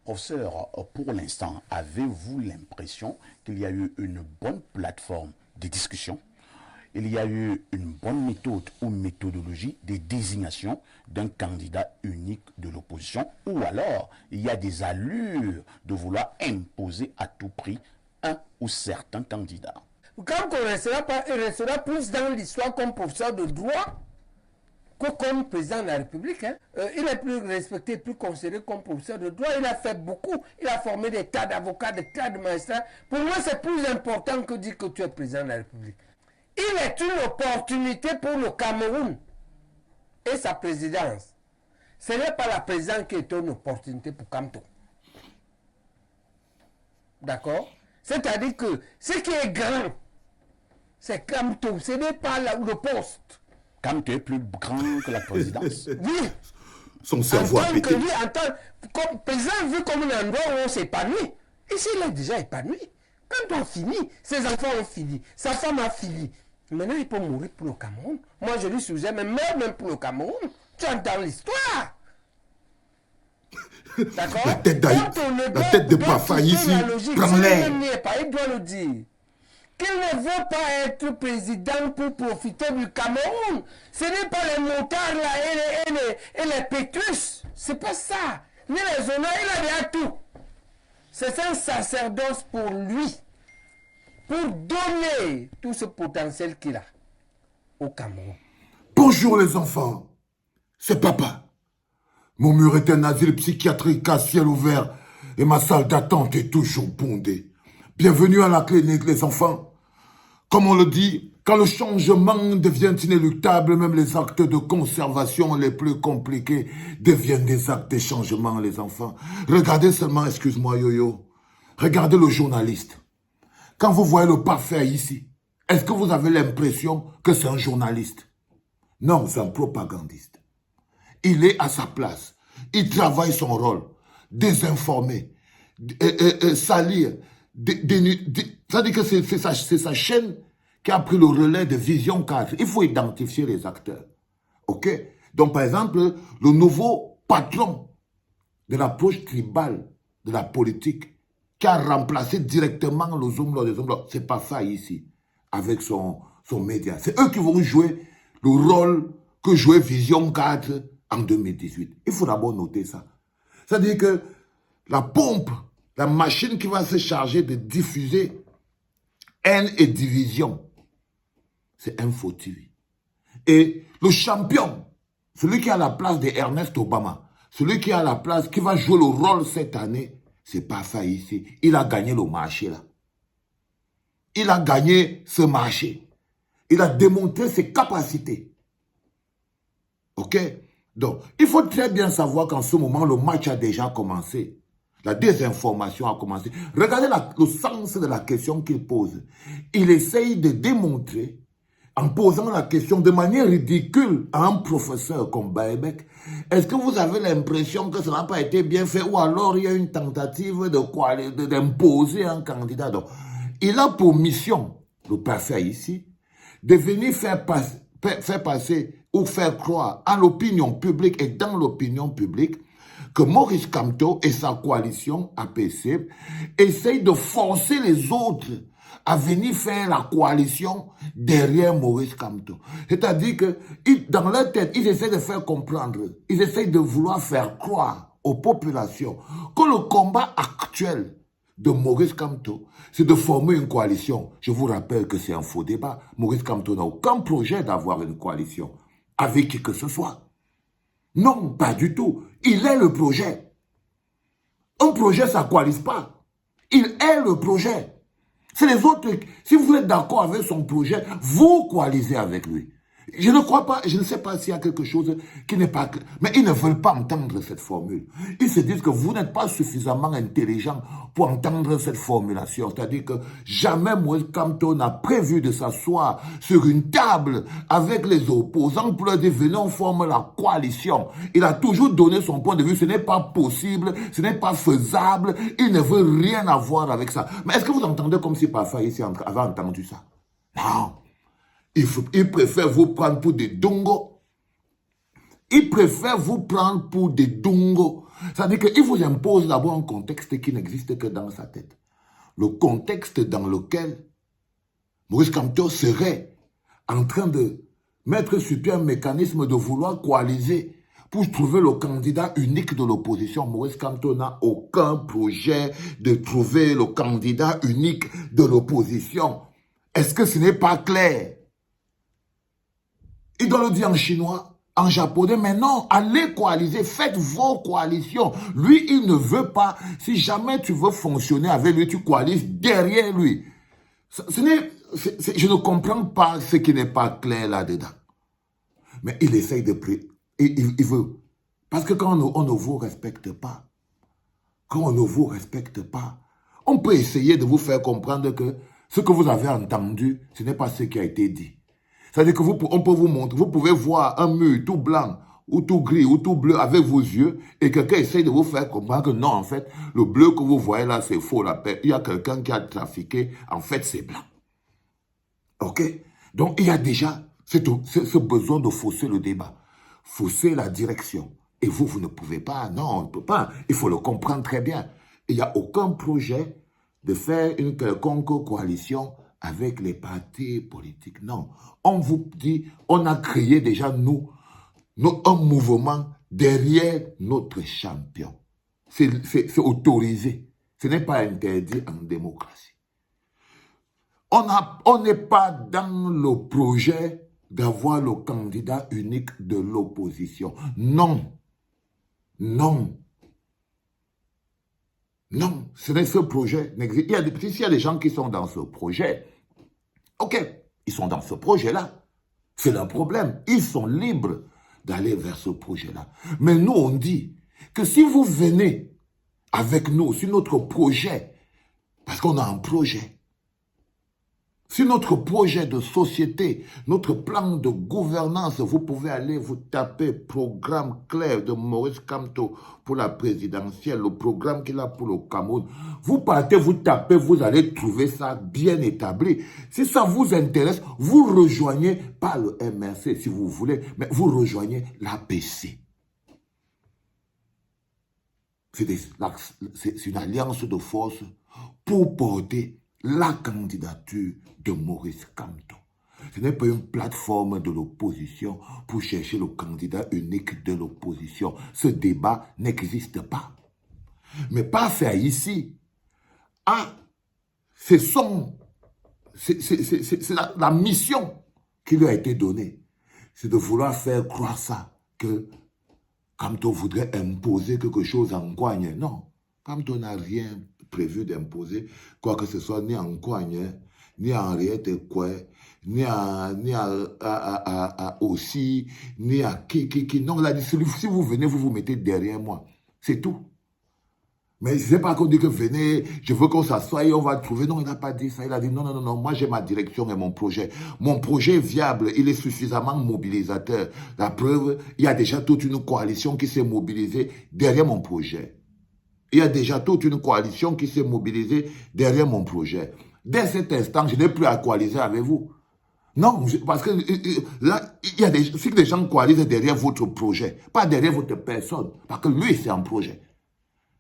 Professeur, pour l'instant, avez-vous l'impression qu'il y a eu une bonne plateforme de discussion? Il y a eu une bonne méthode ou méthodologie de désignation d'un candidat unique de l'opposition, ou alors il y a des allures de vouloir imposer à tout prix un ou certains candidats? Quand on restera, il restera plus dans l'histoire comme professeur de droit que comme président de la République. Il est plus respecté, plus considéré comme professeur de droit. Il a fait beaucoup. Il a formé des tas d'avocats, des tas de magistrats. Pour moi, c'est plus important que dire que tu es président de la République. Il est une opportunité pour le Cameroun et sa présidence. Ce n'est pas la présidence qui est une opportunité pour Kamto. D'accord? C'est-à-dire que ce qui est grand, c'est Kamto. Ce n'est pas le poste. Kamto est plus grand que la présidence. Oui. Son cerveau a pété. Comme président vu comme un endroit où on s'épanouit. Ici, il est déjà épanoui. Quand on finit, ses enfants ont fini, sa femme a fini. Maintenant, il peut mourir pour le Cameroun. Moi, je lui suggère, mais meurt même pour le Cameroun. Tu entends l'histoire. D'accord? La tête de Bafa ici, prends l'air. Il doit le dire. Qu'il ne veut pas être président pour profiter du Cameroun. Ce n'est pas les motards là et les pétrus. C'est pas ça. Ni les honneurs, il a déjà tout. C'est un sacerdoce pour lui. Pour donner tout ce potentiel qu'il a au Cameroun. Bonjour les enfants. C'est papa. Mon mur est un asile psychiatrique à ciel ouvert et ma salle d'attente est toujours bondée. Bienvenue à la clinique, les enfants. Comme on le dit, quand le changement devient inéluctable, même les actes de conservation les plus compliqués deviennent des actes de changement, les enfants. Regardez seulement, excuse-moi, Yo-Yo. Regardez le journaliste. Quand vous voyez le parfait ici, est-ce que vous avez l'impression que c'est un journaliste? Non, c'est un propagandiste. Il est à sa place. Il travaille son rôle. Désinformer, salir, c'est-à-dire que c'est sa chaîne qui a pris le relais de Vision 4. Il faut identifier les acteurs. OK? Donc, par exemple, le nouveau patron de l'approche tribale de la politique qui a remplacé directement le Zoom, c'est pas ça ici, avec son média. C'est eux qui vont jouer le rôle que jouait Vision 4 en 2018. Il faut d'abord noter ça. C'est-à-dire que la pompe, la machine qui va se charger de diffuser haine et division, c'est Info TV. Et le champion, celui qui a la place de Ernest Obama, celui qui a la place, qui va jouer le rôle cette année, c'est pas ça ici. Il a gagné le marché là. Il a gagné ce marché. Il a démontré ses capacités. OK? Donc, il faut très bien savoir qu'en ce moment, le match a déjà commencé. La désinformation a commencé. Regardez le sens de la question qu'il pose. Il essaye de démontrer, en posant la question de manière ridicule à un professeur comme Baebek, est-ce que vous avez l'impression que ça n'a pas été bien fait ou alors il y a une tentative d'imposer un candidat? Donc, il a pour mission, le parfait ici, de venir faire passer ou faire croire à l'opinion publique et dans l'opinion publique que Maurice Kamto et sa coalition APC essayent de forcer les autres à venir faire la coalition derrière Maurice Kamto. C'est-à-dire que dans leur tête, ils essaient de faire comprendre, ils essaient de vouloir faire croire aux populations que le combat actuel de Maurice Kamto, c'est de former une coalition. Je vous rappelle que c'est un faux débat. Maurice Kamto n'a aucun projet d'avoir une coalition avec qui que ce soit. Non, pas du tout. Il est le projet. Un projet, ça ne coalise pas. Il est le projet. C'est les autres. Si vous êtes d'accord avec son projet, vous coalisez avec lui. Je ne crois pas, je ne sais pas s'il y a quelque chose qui n'est pas clair. Mais ils ne veulent pas entendre cette formule. Ils se disent que vous n'êtes pas suffisamment intelligent pour entendre cette formulation. C'est-à-dire que jamais Maurice Kamto n'a prévu de s'asseoir sur une table avec les opposants pour leur dire venez, on forme la coalition. Il a toujours donné son point de vue. Ce n'est pas possible, ce n'est pas faisable. Il ne veut rien avoir avec ça. Mais est-ce que vous entendez comme si parfois ici avait entendu ça? Non. Il préfère vous prendre pour des dongos. Ils préfèrent vous prendre pour des dungos. C'est-à-dire qu'ils vous imposent d'abord un contexte qui n'existe que dans sa tête. Le contexte dans lequel Maurice Kamto serait en train de mettre sur pied un mécanisme de vouloir coaliser pour trouver le candidat unique de l'opposition. Maurice Kamto n'a aucun projet de trouver le candidat unique de l'opposition. Est-ce que ce n'est pas clair? Il doit le dire en chinois, en japonais, mais non, allez coaliser, faites vos coalitions. Lui, il ne veut pas. Si jamais tu veux fonctionner avec lui, tu coalises derrière lui. Je ne comprends pas ce qui n'est pas clair là-dedans. Mais il essaye de prier. Il veut. Parce que quand on ne vous respecte pas, on peut essayer de vous faire comprendre que ce que vous avez entendu, ce n'est pas ce qui a été dit. C'est-à-dire que on peut vous montrer, vous pouvez voir un mur tout blanc, ou tout gris, ou tout bleu avec vos yeux, et quelqu'un essaye de vous faire comprendre que non, en fait, le bleu que vous voyez là, c'est faux. Il y a quelqu'un qui a trafiqué, en fait, c'est blanc. OK? Donc, il y a déjà ce besoin de fausser le débat, fausser la direction. Et vous ne pouvez pas, non, on ne peut pas. Il faut le comprendre très bien. Il n'y a aucun projet de faire une quelconque coalition avec les partis politiques. Non. On vous dit, on a créé déjà, un mouvement derrière notre champion. C'est autorisé. Ce n'est pas interdit en démocratie. On n'est pas dans le projet d'avoir le candidat unique de l'opposition. Non. Non. Non, ce projet n'existe. S'il y a des gens qui sont dans ce projet, ok, ils sont dans ce projet-là. C'est leur problème. Ils sont libres d'aller vers ce projet-là. Mais nous, on dit que si vous venez avec nous sur notre projet, parce qu'on a un projet, sur notre projet de société, notre plan de gouvernance, vous pouvez aller vous taper programme clair de Maurice Kamto pour la présidentielle, le programme qu'il a pour le Cameroun. Vous partez, vous tapez, vous allez trouver ça bien établi. Si ça vous intéresse, vous rejoignez, pas le MRC si vous voulez, mais vous rejoignez l'APC. C'est une alliance de force pour porter la candidature de Maurice Kamto. Ce n'est pas une plateforme de l'opposition pour chercher le candidat unique de l'opposition. Ce débat n'existe pas. Mais pas faire ici. Ah, c'est la mission qui lui a été donnée. C'est de vouloir faire croire ça, que Kamto voudrait imposer quelque chose en Kouagne. Non, Kamto n'a rien prévu d'imposer quoi que ce soit, ni en Kouagne, ni en Henriette Koué, ni à aussi, ni à qui. Non, là, si vous venez, vous vous mettez derrière moi. C'est tout. Mais ce n'est pas qu'on dit que venez, je veux qu'on s'assoie et on va trouver. Non, il n'a pas dit ça. Il a dit non, moi j'ai ma direction et mon projet. Mon projet est viable, il est suffisamment mobilisateur. La preuve, il y a déjà toute une coalition qui s'est mobilisée derrière mon projet. Il y a déjà toute une coalition qui s'est mobilisée derrière mon projet. Dès cet instant, je n'ai plus à coaliser avec vous. Non, parce que là, si les gens coalisent derrière votre projet, pas derrière votre personne, parce que lui, c'est un projet.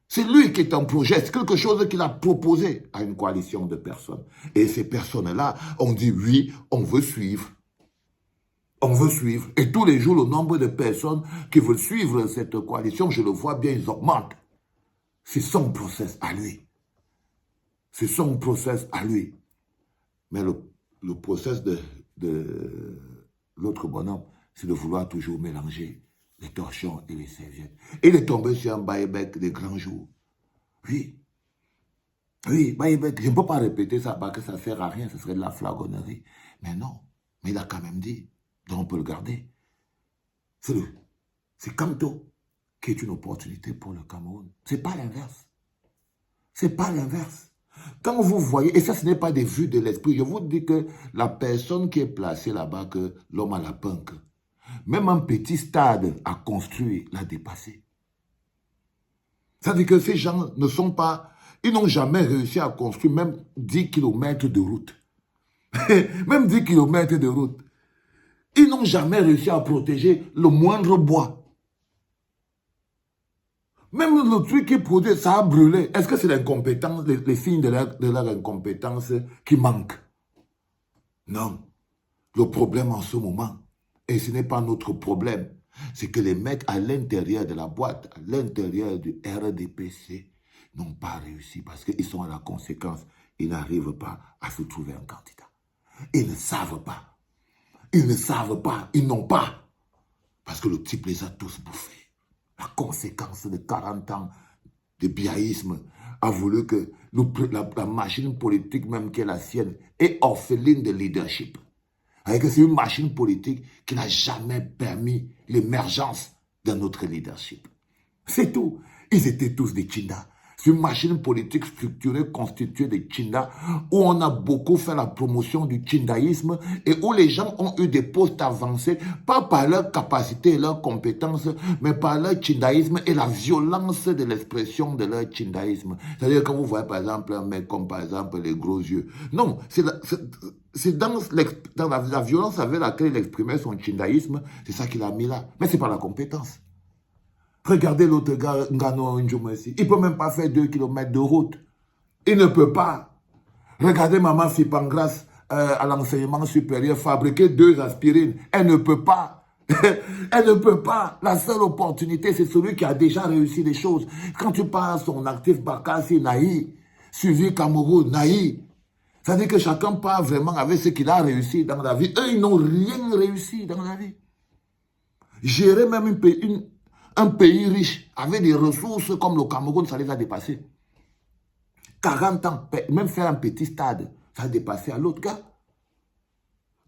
C'est lui qui est un projet, c'est quelque chose qu'il a proposé à une coalition de personnes. Et ces personnes-là ont dit oui, on veut suivre. On veut suivre. Et tous les jours, le nombre de personnes qui veulent suivre cette coalition, je le vois bien, ils augmentent. C'est son process à lui. C'est son process à lui. Mais le process de l'autre bonhomme, c'est de vouloir toujours mélanger les torchons et les serviettes. Il est tombé sur un Baïbek des grands jours. Oui. Oui, Baïbek, je ne peux pas répéter ça parce que ça ne sert à rien, ce serait de la flagonnerie. Mais non, mais il a quand même dit, donc on peut le garder. C'est Kamto qui est une opportunité pour le Cameroun. Ce n'est pas l'inverse. Ce n'est pas l'inverse. Quand vous voyez, et ça ce n'est pas des vues de l'esprit, je vous dis que la personne qui est placée là-bas, que l'homme à la punk, même un petit stade à construire l'a dépassé. Ça veut dire que ces gens ne sont pas, ils n'ont jamais réussi à construire même 10 km de route. Même 10 km de route. Ils n'ont jamais réussi à protéger le moindre bois. Même le truc qu'ils produisent, ça a brûlé. Est-ce que c'est l'incompétence, les signes de leur incompétence qui manquent? Non. Le problème en ce moment, et ce n'est pas notre problème, c'est que les mecs à l'intérieur de la boîte, à l'intérieur du RDPC, n'ont pas réussi parce qu'ils sont à la conséquence. Ils n'arrivent pas à se trouver un candidat. Ils ne savent pas. Ils ne savent pas. Ils n'ont pas. Parce que le type les a tous bouffés. La conséquence de 40 ans de biaïsme a voulu que la machine politique même qui est la sienne est orpheline de leadership. C'est une machine politique qui n'a jamais permis l'émergence d'un autre leadership. C'est tout. Ils étaient tous des Tchindas. C'est une machine politique structurée, constituée de Tchindas, où on a beaucoup fait la promotion du tchindaïsme et où les gens ont eu des postes avancés, pas par leur capacité et leurs compétences, mais par leur tchindaïsme et la violence de l'expression de leur tchindaïsme. C'est-à-dire quand vous voyez par exemple un mec comme par exemple les gros yeux. Non, c'est dans la violence avec laquelle il exprimait son tchindaïsme, c'est ça qu'il a mis là. Mais c'est pas la compétence. Regardez l'autre gars, Ngano Njumesi. Il ne peut même pas faire 2 km de route. Il ne peut pas. Regardez Maman Fipangras à l'enseignement supérieur fabriquer 2 aspirines. Elle ne peut pas. Elle ne peut pas. La seule opportunité, c'est celui qui a déjà réussi les choses. Quand tu parles à son actif Bakassi, Naï, suivi Cameroun, Naï, ça veut dire que chacun part vraiment avec ce qu'il a réussi dans la vie. Eux, ils n'ont rien réussi dans la vie. Gérer même un pays riche, avec des ressources comme le Cameroun, ça les a dépassés. 40 ans, même faire un petit stade, ça a dépassé à l'autre gars.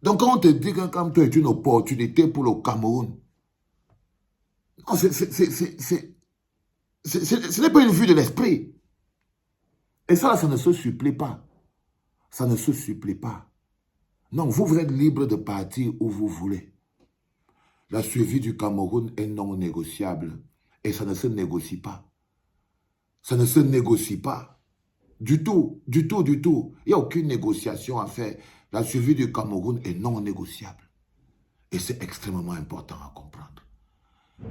Donc quand on te dit que quand tu es une opportunité pour le Cameroun, ce n'est pas une vue de l'esprit. Et ça ne se supplée pas. Ça ne se supplée pas. Non, vous êtes libre de partir où vous voulez. La survie du Cameroun est non négociable. Et ça ne se négocie pas. Ça ne se négocie pas. Du tout, du tout, du tout. Il n'y a aucune négociation à faire. La survie du Cameroun est non négociable. Et c'est extrêmement important à comprendre.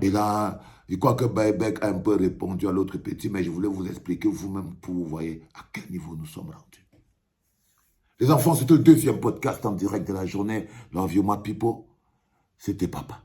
Et là, je crois que Baïbek a un peu répondu à l'autre petit, mais je voulais vous expliquer vous-même pour vous voyez à quel niveau nous sommes rendus. Les enfants, c'était le 2e podcast en direct de la journée. L'environnement Pipo, c'était papa.